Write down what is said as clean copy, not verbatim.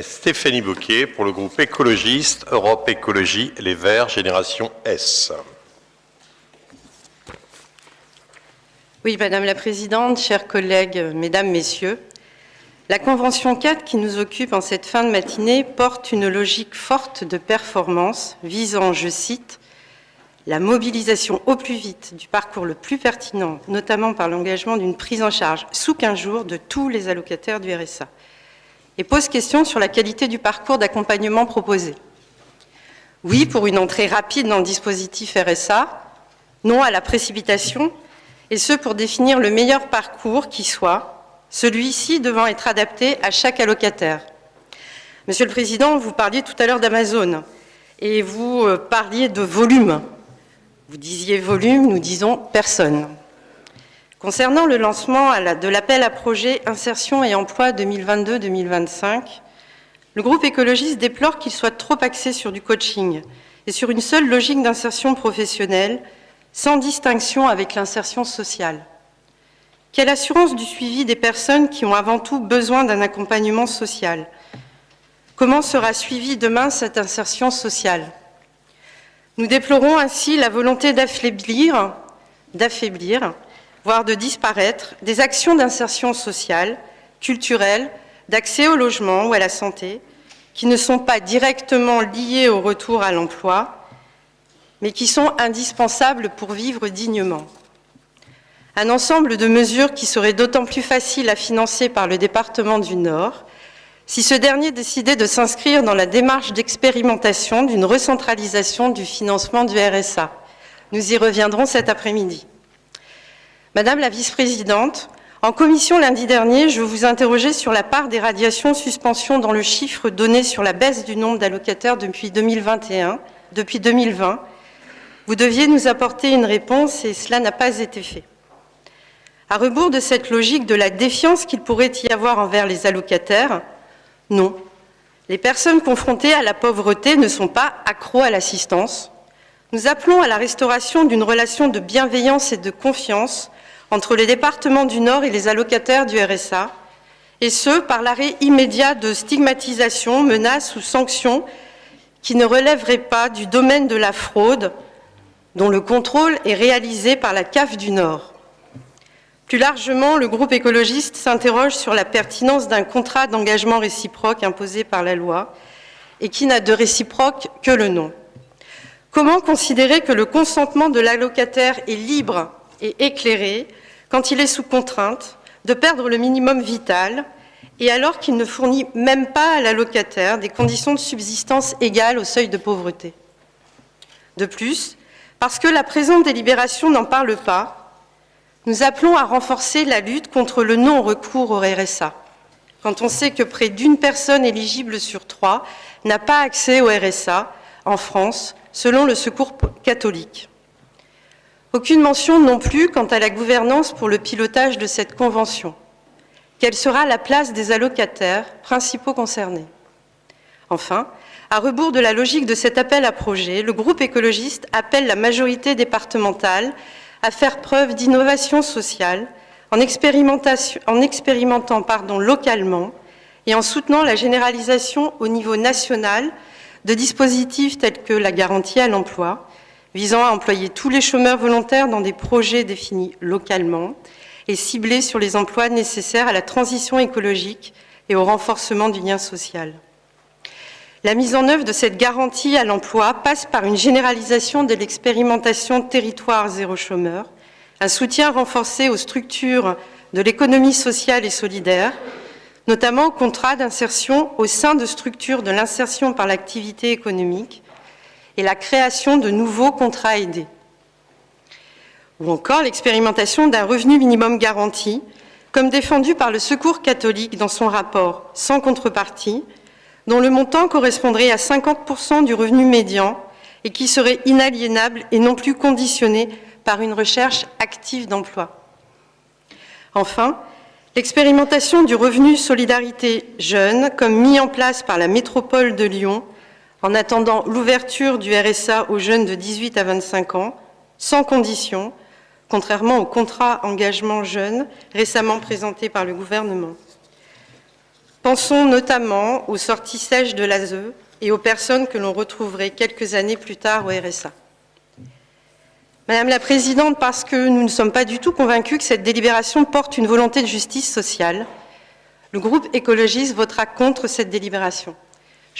Stéphanie Bocquet pour le groupe écologiste Europe Écologie Les Verts Génération S. Oui, Madame la Présidente, chers collègues, Mesdames, Messieurs, la Convention 4 qui nous occupe en cette fin de matinée porte une logique forte de performance visant, je cite, la mobilisation au plus vite du parcours le plus pertinent, notamment par l'engagement d'une prise en charge sous 15 jours de tous les allocataires du RSA, et pose question sur la qualité du parcours d'accompagnement proposé. Oui, pour une entrée rapide dans le dispositif RSA, non à la précipitation, et ce pour définir le meilleur parcours qui soit, celui-ci devant être adapté à chaque allocataire. Monsieur le Président, vous parliez tout à l'heure d'Amazon, et vous parliez de volume. Vous disiez volume, nous disons personne. Concernant le lancement de l'appel à projet Insertion et Emploi 2022-2025, le groupe écologiste déplore qu'il soit trop axé sur du coaching et sur une seule logique d'insertion professionnelle, sans distinction avec l'insertion sociale. Quelle assurance du suivi des personnes qui ont avant tout besoin d'un accompagnement social? Comment sera suivie demain cette insertion sociale? Nous déplorons ainsi la volonté d'affaiblir, voire de disparaître, des actions d'insertion sociale, culturelle, d'accès au logement ou à la santé, qui ne sont pas directement liées au retour à l'emploi, mais qui sont indispensables pour vivre dignement. Un ensemble de mesures qui seraient d'autant plus faciles à financer par le département du Nord, si ce dernier décidait de s'inscrire dans la démarche d'expérimentation d'une recentralisation du financement du RSA. Nous y reviendrons cet après-midi. Madame la vice-présidente, en commission lundi dernier, je vous interrogeais sur la part des radiations suspension dans le chiffre donné sur la baisse du nombre d'allocataires depuis 2020. Vous deviez nous apporter une réponse et cela n'a pas été fait. À rebours de cette logique de la défiance qu'il pourrait y avoir envers les allocataires, non, les personnes confrontées à la pauvreté ne sont pas accros à l'assistance. Nous appelons à la restauration d'une relation de bienveillance et de confiance entre les départements du Nord et les allocataires du RSA, et ce, par l'arrêt immédiat de stigmatisation, menaces ou sanctions qui ne relèveraient pas du domaine de la fraude, dont le contrôle est réalisé par la CAF du Nord. Plus largement, le groupe écologiste s'interroge sur la pertinence d'un contrat d'engagement réciproque imposé par la loi et qui n'a de réciproque que le nom. Comment considérer que le consentement de l'allocataire est libre et éclairé quand il est sous contrainte de perdre le minimum vital et alors qu'il ne fournit même pas à l'allocataire des conditions de subsistance égales au seuil de pauvreté? De plus, parce que la présente délibération n'en parle pas, nous appelons à renforcer la lutte contre le non-recours au RSA, quand on sait que près d'une personne éligible sur 3 n'a pas accès au RSA en France, selon le Secours catholique. Aucune mention non plus quant à la gouvernance pour le pilotage de cette convention. Quelle sera la place des allocataires principaux concernés? Enfin, à rebours de la logique de cet appel à projet, le groupe écologiste appelle la majorité départementale à faire preuve d'innovation sociale en expérimentant localement et en soutenant la généralisation au niveau national de dispositifs tels que la garantie à l'emploi, visant à employer tous les chômeurs volontaires dans des projets définis localement et ciblés sur les emplois nécessaires à la transition écologique et au renforcement du lien social. La mise en œuvre de cette garantie à l'emploi passe par une généralisation de l'expérimentation territoire zéro chômeur, un soutien renforcé aux structures de l'économie sociale et solidaire, notamment aux contrats d'insertion au sein de structures de l'insertion par l'activité économique et la création de nouveaux contrats aidés. Ou encore l'expérimentation d'un revenu minimum garanti, comme défendu par le Secours catholique dans son rapport sans contrepartie, dont le montant correspondrait à 50% du revenu médian et qui serait inaliénable et non plus conditionné par une recherche active d'emploi. Enfin, l'expérimentation du revenu solidarité jeune, comme mis en place par la métropole de Lyon, en attendant l'ouverture du RSA aux jeunes de 18 à 25 ans, sans condition, contrairement au contrat engagement jeune récemment présenté par le gouvernement. Pensons notamment aux sorties sèches de l'ASE et aux personnes que l'on retrouverait quelques années plus tard au RSA. Madame la Présidente, parce que nous ne sommes pas du tout convaincus que cette délibération porte une volonté de justice sociale, le groupe écologiste votera contre cette délibération.